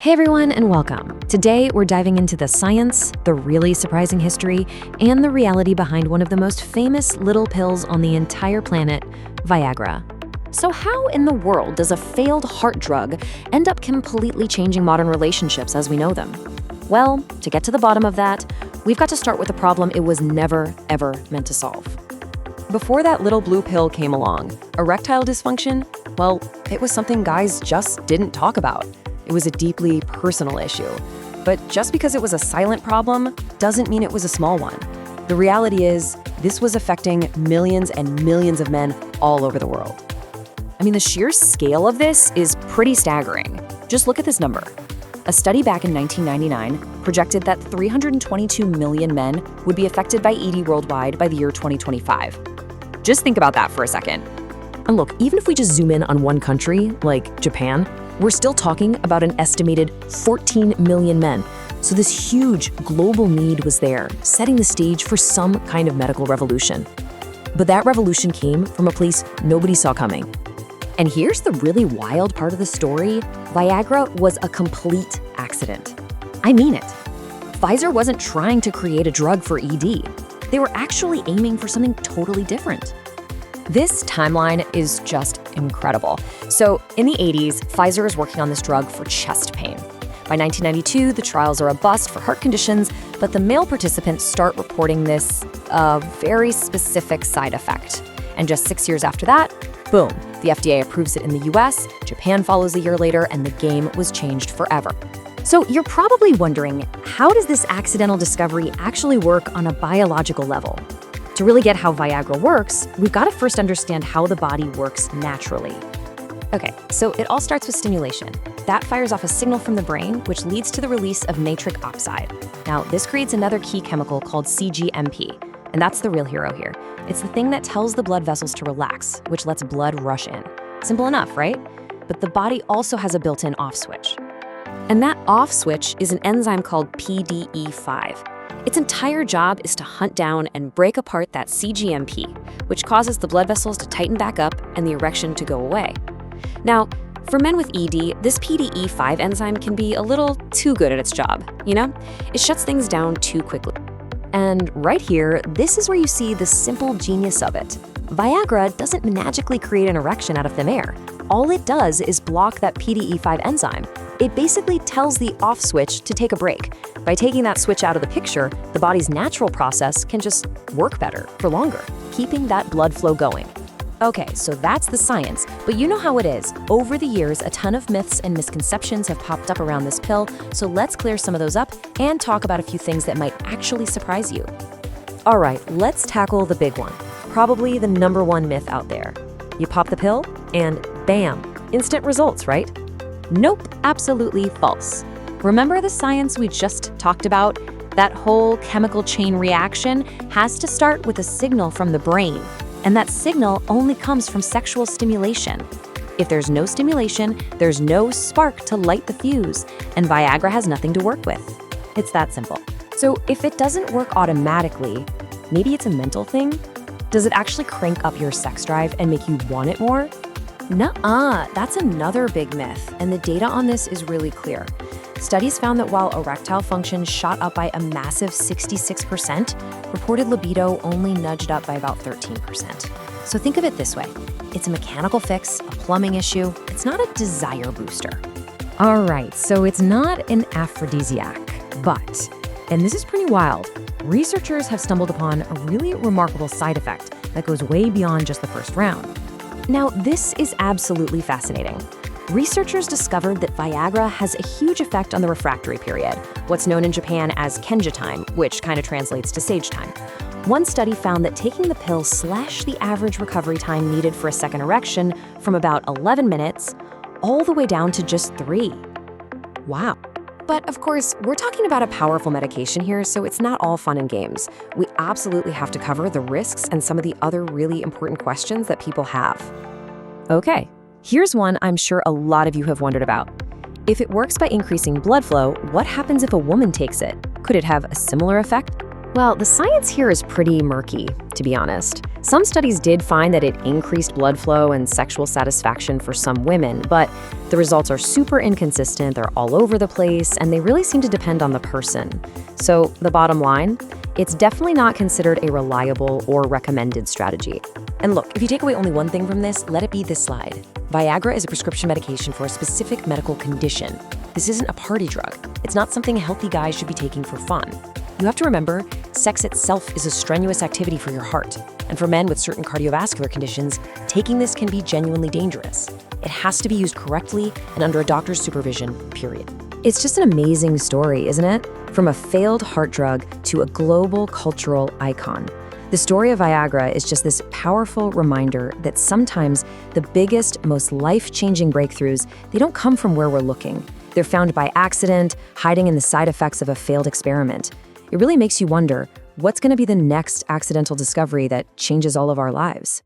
Hey everyone, and welcome. Today, we're diving into the science, the really surprising history, and the reality behind one of the most famous little pills on the entire planet, Viagra. So how in the world does a failed heart drug end up completely changing modern relationships as we know them? Well, to get to the bottom of that, we've got to start with a problem it was never, ever meant to solve. Before that little blue pill came along, erectile dysfunction, well, it was something guys just didn't talk about. It was a deeply personal issue. But just because it was a silent problem doesn't mean it was a small one. The reality is, this was affecting millions and millions of men all over the world. I mean, the sheer scale of this is pretty staggering. Just look at this number. A study back in 1999 projected that 322 million men would be affected by ED worldwide by the year 2025. Just think about that for a second. And look, even if we just zoom in on one country, like Japan, we're still talking about an estimated 14 million men. So this huge global need was there, setting the stage for some kind of medical revolution. But that revolution came from a place nobody saw coming. And here's the really wild part of the story. Viagra was a complete accident. I mean it. Pfizer wasn't trying to create a drug for ED. They were actually aiming for something totally different. This timeline is just incredible. So in the 80s, Pfizer is working on this drug for chest pain. By 1992, the trials are a bust for heart conditions, but the male participants start reporting this very specific side effect. And just 6 years after that, boom, the FDA approves it in the US, Japan follows a year later, and the game was changed forever. So you're probably wondering, how does this accidental discovery actually work on a biological level? To really get how Viagra works, we've got to first understand how the body works naturally. Okay, so it all starts with stimulation. That fires off a signal from the brain, which leads to the release of nitric oxide. Now, this creates another key chemical called cGMP, and that's the real hero here. It's the thing that tells the blood vessels to relax, which lets blood rush in. Simple enough, right? But the body also has a built-in off switch. And that off switch is an enzyme called PDE5. Its entire job is to hunt down and break apart that cGMP, which causes the blood vessels to tighten back up and the erection to go away. Now, for men with ED, this PDE5 enzyme can be a little too good at its job, you know? It shuts things down too quickly. And right here, this is where you see the simple genius of it. Viagra doesn't magically create an erection out of thin air. All it does is block that PDE5 enzyme. It basically tells the off switch to take a break. By taking that switch out of the picture, the body's natural process can just work better for longer, keeping that blood flow going. Okay, so that's the science, but you know how it is. Over the years, a ton of myths and misconceptions have popped up around this pill, so let's clear some of those up and talk about a few things that might actually surprise you. All right, let's tackle the big one, probably the number one myth out there. You pop the pill and bam, instant results, right? Nope, absolutely false. Remember the science we just talked about? That whole chemical chain reaction has to start with a signal from the brain, and that signal only comes from sexual stimulation. If there's no stimulation, there's no spark to light the fuse, and Viagra has nothing to work with. It's that simple. So if it doesn't work automatically, maybe it's a mental thing? Does it actually crank up your sex drive and make you want it more? Nuh-uh, that's another big myth, and the data on this is really clear. Studies found that while erectile function shot up by a massive 66%, reported libido only nudged up by about 13%. So think of it this way. It's a mechanical fix, a plumbing issue. It's not a desire booster. All right, so it's not an aphrodisiac, but, and this is pretty wild, researchers have stumbled upon a really remarkable side effect that goes way beyond just the first round. Now, this is absolutely fascinating. Researchers discovered that Viagra has a huge effect on the refractory period, what's known in Japan as Kenja time, which kind of translates to sage time. One study found that taking the pill slashed the average recovery time needed for a second erection from about 11 minutes all the way down to just 3. Wow. But of course, we're talking about a powerful medication here, so it's not all fun and games. We absolutely have to cover the risks and some of the other really important questions that people have. Okay, here's one I'm sure a lot of you have wondered about. If it works by increasing blood flow, what happens if a woman takes it? Could it have a similar effect? Well, the science here is pretty murky, to be honest. Some studies did find that it increased blood flow and sexual satisfaction for some women, but the results are super inconsistent, they're all over the place, and they really seem to depend on the person. So, the bottom line? It's definitely not considered a reliable or recommended strategy. And look, if you take away only one thing from this, let it be this slide. Viagra is a prescription medication for a specific medical condition. This isn't a party drug. It's not something healthy guys should be taking for fun. You have to remember, sex itself is a strenuous activity for your heart. And for men with certain cardiovascular conditions, taking this can be genuinely dangerous. It has to be used correctly and under a doctor's supervision, period. It's just an amazing story, isn't it? From a failed heart drug to a global cultural icon. The story of Viagra is just this powerful reminder that sometimes the biggest, most life-changing breakthroughs, they don't come from where we're looking. They're found by accident, hiding in the side effects of a failed experiment. It really makes you wonder, what's going to be the next accidental discovery that changes all of our lives?